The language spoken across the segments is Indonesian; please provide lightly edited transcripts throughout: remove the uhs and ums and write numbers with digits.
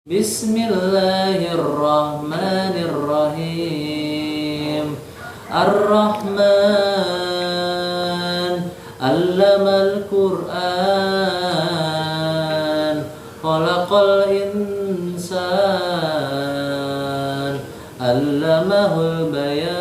Bismillahirrahmanirrahim. Ar-Rahman Allamal Qur'an Khalaqal insan Allamahul bayan.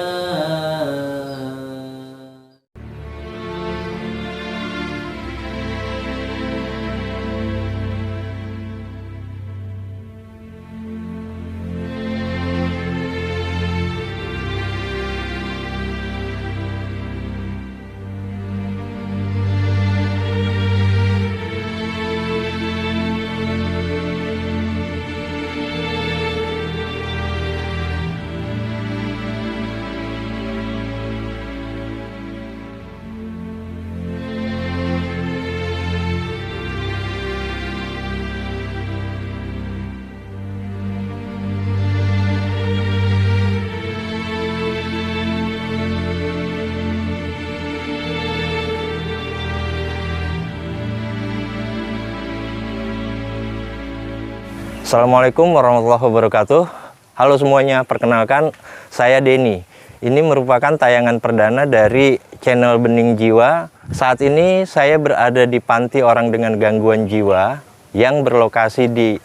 Assalamualaikum warahmatullahi wabarakatuh. Halo semuanya, perkenalkan saya Denny. Ini merupakan tayangan perdana dari channel Bening Jiwa. Saat ini saya berada di panti orang dengan gangguan jiwa yang berlokasi di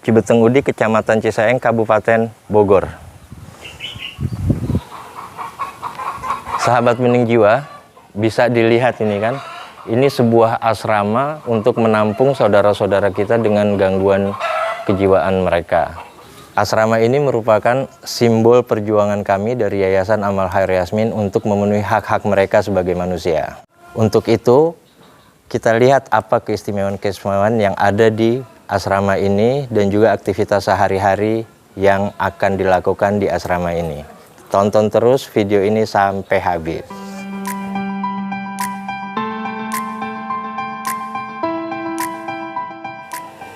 Cibeteng Udi, Kecamatan Cisaeng, Kabupaten Bogor. Sahabat Bening Jiwa, bisa dilihat ini kan. Ini sebuah asrama untuk menampung saudara-saudara kita dengan gangguan kejiwaan mereka. Asrama ini merupakan simbol perjuangan kami dari Yayasan Amal Khair Yasmin untuk memenuhi hak-hak mereka sebagai manusia. Untuk itu, kita lihat apa keistimewaan-keistimewaan yang ada di asrama ini dan juga aktivitas sehari-hari yang akan dilakukan di asrama ini. Tonton terus video ini sampai habis.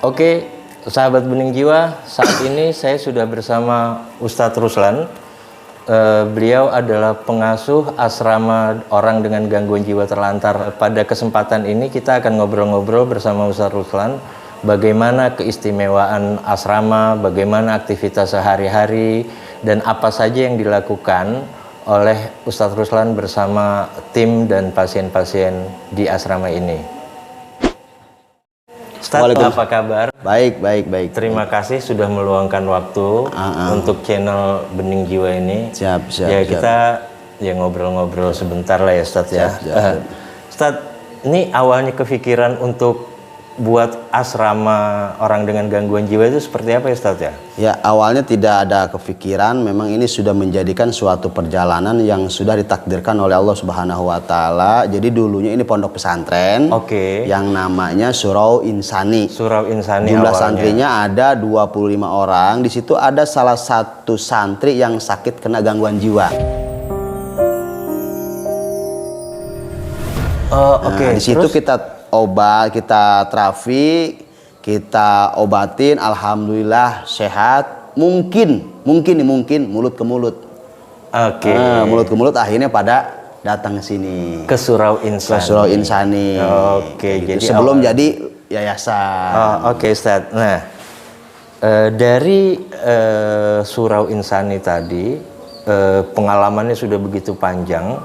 Oke, sahabat Bening Jiwa, saat ini saya sudah bersama Ustadz Ruslan. Beliau adalah pengasuh asrama orang dengan gangguan jiwa terlantar. Pada kesempatan ini kita akan ngobrol-ngobrol bersama Ustadz Ruslan bagaimana keistimewaan asrama, bagaimana aktivitas sehari-hari, dan apa saja yang dilakukan oleh Ustadz Ruslan bersama tim dan pasien-pasien di asrama ini. Ustadz, apa kabar? Baik. Terima kasih sudah meluangkan waktu untuk channel Bening Jiwa ini. Siap. Kita ngobrol-ngobrol sebentar lah ya, Ustadz ya. Ustadz, ini awalnya kepikiran untuk buat asrama orang dengan gangguan jiwa itu seperti apa ya, Ustadz ya? Ya, awalnya tidak ada kepikiran, memang ini sudah menjadikan suatu perjalanan yang sudah ditakdirkan oleh Allah Subhanahu wa taala. Jadi dulunya ini pondok pesantren. Yang namanya Surau Insani. Surau Insani. Jumlah awalnya. santrinya ada 25 orang. Di situ ada salah satu santri yang sakit kena gangguan jiwa. Di situ terus? kita kita terapi, kita obatin, alhamdulillah sehat. Mungkin mulut ke mulut. Mulut ke mulut, akhirnya pada datang ke sini. Ke Surau Insani. Jadi sebelum jadi yayasan. Ustadz. Nah, dari Surau Insani tadi, pengalamannya sudah begitu panjang.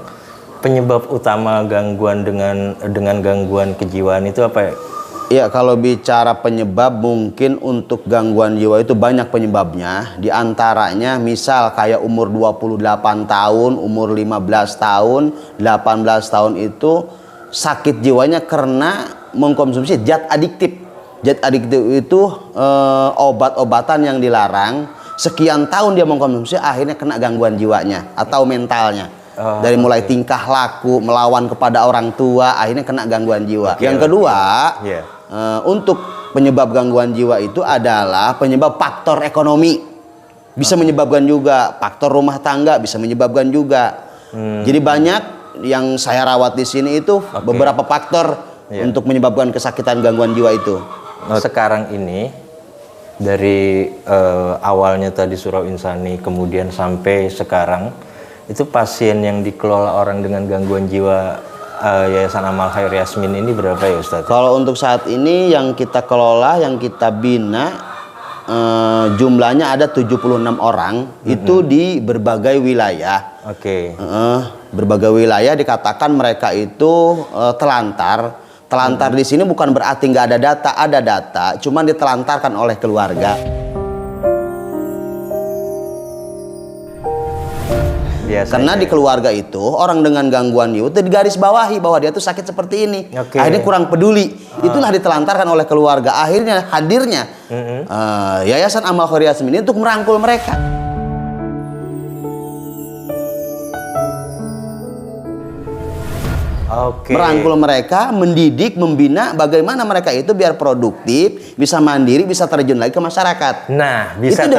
Penyebab utama gangguan dengan gangguan kejiwaan itu apa ya? Ya, kalau bicara penyebab, mungkin untuk gangguan jiwa itu banyak penyebabnya. Di antaranya misal kayak umur 28 tahun, umur 15 tahun, 18 tahun itu sakit jiwanya karena mengkonsumsi zat adiktif. Zat adiktif itu obat-obatan yang dilarang. Sekian tahun dia mengkonsumsi, akhirnya kena gangguan jiwanya atau mentalnya. Dari mulai tingkah laku, melawan kepada orang tua, akhirnya kena gangguan jiwa. Yang kedua, untuk penyebab gangguan jiwa itu adalah penyebab faktor ekonomi. Bisa menyebabkan juga faktor rumah tangga, bisa menyebabkan juga. Jadi banyak yang saya rawat di sini itu beberapa faktor untuk menyebabkan kesakitan gangguan jiwa itu. Sekarang ini dari awalnya tadi Surau Insani, kemudian sampai sekarang, itu pasien yang dikelola orang dengan gangguan jiwa Yayasan Amal Khair Yasmin ini berapa ya, Ustadz? Kalau untuk saat ini yang kita kelola, yang kita bina jumlahnya ada 76 orang itu di berbagai wilayah. Oke. Berbagai wilayah dikatakan mereka itu telantar. Telantar di sini bukan berarti nggak ada data, cuman ditelantarkan oleh keluarga. Biasanya. Karena di keluarga itu orang dengan gangguan jiwa itu digaris bawahi bahwa dia tuh sakit seperti ini. Akhirnya kurang peduli. Itulah ditelantarkan oleh keluarga. Akhirnya hadirnya Yayasan Amal Khairiyah Yasmin ini untuk merangkul mereka. Merangkul mereka, mendidik, membina bagaimana mereka itu biar produktif, bisa mandiri, bisa terjun lagi ke masyarakat. Nah, bisa itu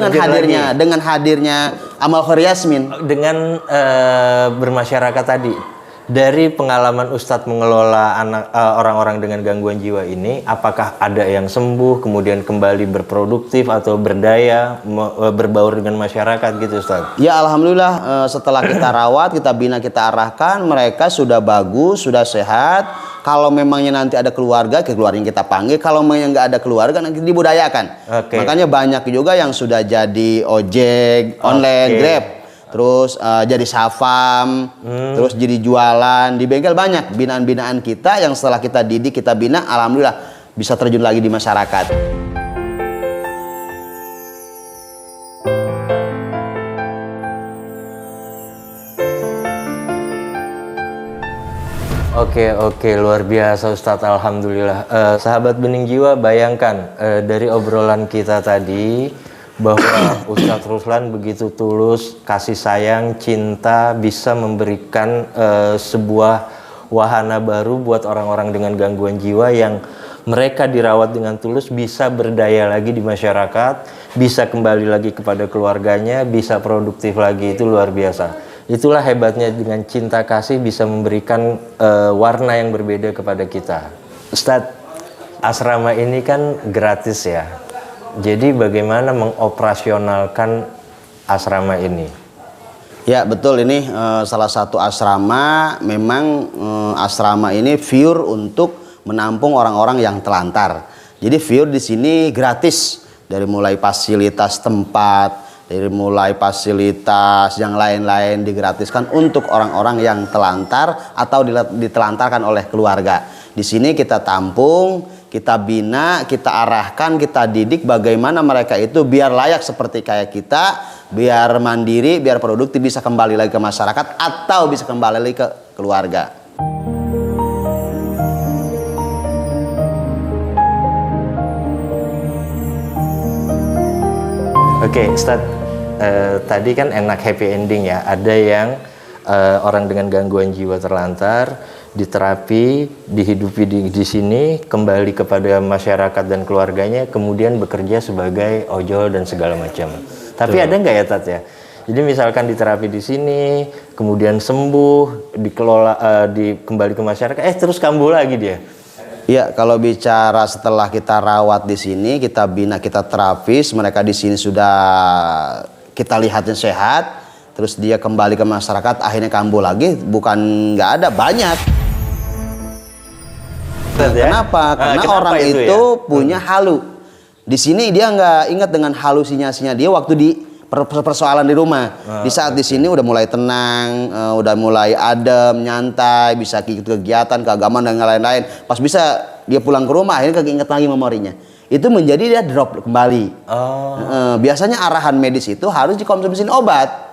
dengan hadirnya Amal Khairiyah Yasmin. Dengan bermasyarakat tadi. Dari pengalaman Ustadz mengelola orang-orang dengan gangguan jiwa ini, apakah ada yang sembuh kemudian kembali berproduktif atau berdaya berbaur dengan masyarakat gitu Ustadz? Ya alhamdulillah, setelah kita rawat, kita bina, kita arahkan, mereka sudah bagus, sudah sehat. Kalau memangnya nanti ada keluarga yang kita panggil. Kalau memangnya nggak ada keluarga nanti dibudayakan. Makanya banyak juga yang sudah jadi ojek online, Grab. Terus jadi safam, terus jadi jualan di bengkel. Banyak binaan-binaan kita yang setelah kita didik, kita bina, alhamdulillah bisa terjun lagi di masyarakat. Oke, luar biasa Ustadz, alhamdulillah. Sahabat Bening Jiwa, bayangkan dari obrolan kita tadi bahwa Ustadz Ruslan begitu tulus, kasih sayang, cinta, bisa memberikan sebuah wahana baru buat orang-orang dengan gangguan jiwa yang mereka dirawat dengan tulus, bisa berdaya lagi di masyarakat, bisa kembali lagi kepada keluarganya, bisa produktif lagi. Itu luar biasa. Itulah hebatnya dengan cinta kasih bisa memberikan warna yang berbeda kepada kita. Ustadz, asrama ini kan gratis ya. Jadi bagaimana mengoperasionalkan asrama ini? Ya betul, ini salah satu asrama. Memang asrama ini pure untuk menampung orang-orang yang telantar. Jadi pure di sini gratis, dari mulai fasilitas tempat, dari mulai fasilitas yang lain-lain digratiskan untuk orang-orang yang telantar atau ditelantarkan oleh keluarga. Di sini kita tampung, kita bina, kita arahkan, kita didik bagaimana mereka itu biar layak seperti kayak kita, biar mandiri, biar produktif, bisa kembali lagi ke masyarakat atau bisa kembali lagi ke keluarga. Oke, Ustadz, tadi kan enak happy ending ya. Ada yang orang dengan gangguan jiwa terlantar diterapi, dihidupi di sini, kembali kepada masyarakat dan keluarganya, kemudian bekerja sebagai ojol dan segala macam. Tapi ada nggak ya Tat ya? Jadi misalkan diterapi di sini, kemudian sembuh, dikelola, kembali ke masyarakat, terus kambuh lagi dia. Ya, kalau bicara setelah kita rawat di sini, kita bina, kita terapis, mereka di sini sudah kita lihatnya sehat, terus dia kembali ke masyarakat, akhirnya kambuh lagi, bukan nggak ada, banyak. Kenapa? Karena orang itu punya halu. Di sini dia nggak ingat dengan halusinasinya dia waktu di persoalan di rumah. Di saat di sini udah mulai tenang, udah mulai adem, nyantai, bisa ikut kegiatan, keagamaan dan lain-lain. Pas bisa dia pulang ke rumah, akhirnya keinget lagi memorinya. Itu menjadi dia drop kembali. Biasanya arahan medis itu harus dikonsumsi obat.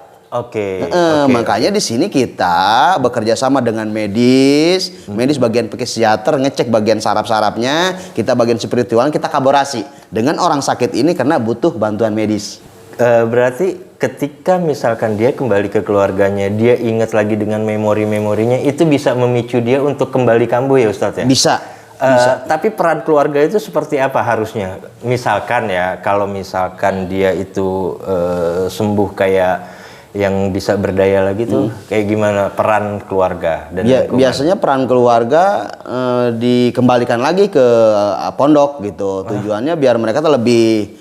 Makanya di sini kita bekerja sama dengan medis bagian psikiater, ngecek bagian saraf-sarafnya, kita bagian spiritual, kita kolaborasi dengan orang sakit ini karena butuh bantuan medis. Berarti ketika misalkan dia kembali ke keluarganya, dia ingat lagi dengan memori-memorinya, itu bisa memicu dia untuk kembali kambuh ya Ustadz ya? Bisa. Tapi peran keluarga itu seperti apa harusnya? Misalkan ya, kalau misalkan dia itu sembuh kayak yang bisa berdaya lagi tuh, kayak gimana peran keluarga? Dan biasanya peran keluarga dikembalikan lagi ke pondok gitu. Tujuannya biar mereka tuh lebih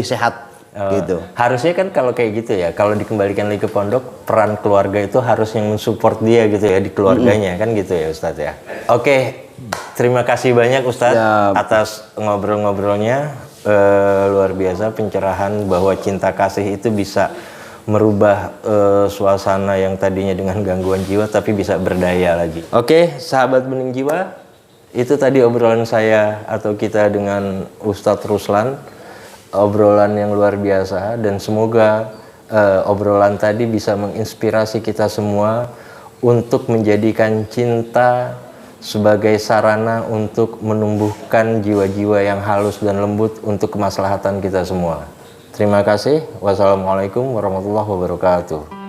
sehat gitu. Harusnya kan kalau kayak gitu ya, kalau dikembalikan lagi ke pondok, peran keluarga itu harus yang mensupport dia gitu ya di keluarganya, kan gitu ya Ustadz ya. Oke, terima kasih banyak Ustadz atas ngobrol-ngobrolnya. luar biasa pencerahan bahwa cinta kasih itu bisa merubah suasana yang tadinya dengan gangguan jiwa tapi bisa berdaya lagi. Oke, sahabat Bening Jiwa, itu tadi obrolan saya atau kita dengan Ustadz Ruslan, obrolan yang luar biasa, dan semoga obrolan tadi bisa menginspirasi kita semua untuk menjadikan cinta sebagai sarana untuk menumbuhkan jiwa-jiwa yang halus dan lembut untuk kemaslahatan kita semua. Terima kasih. Wassalamualaikum warahmatullahi wabarakatuh.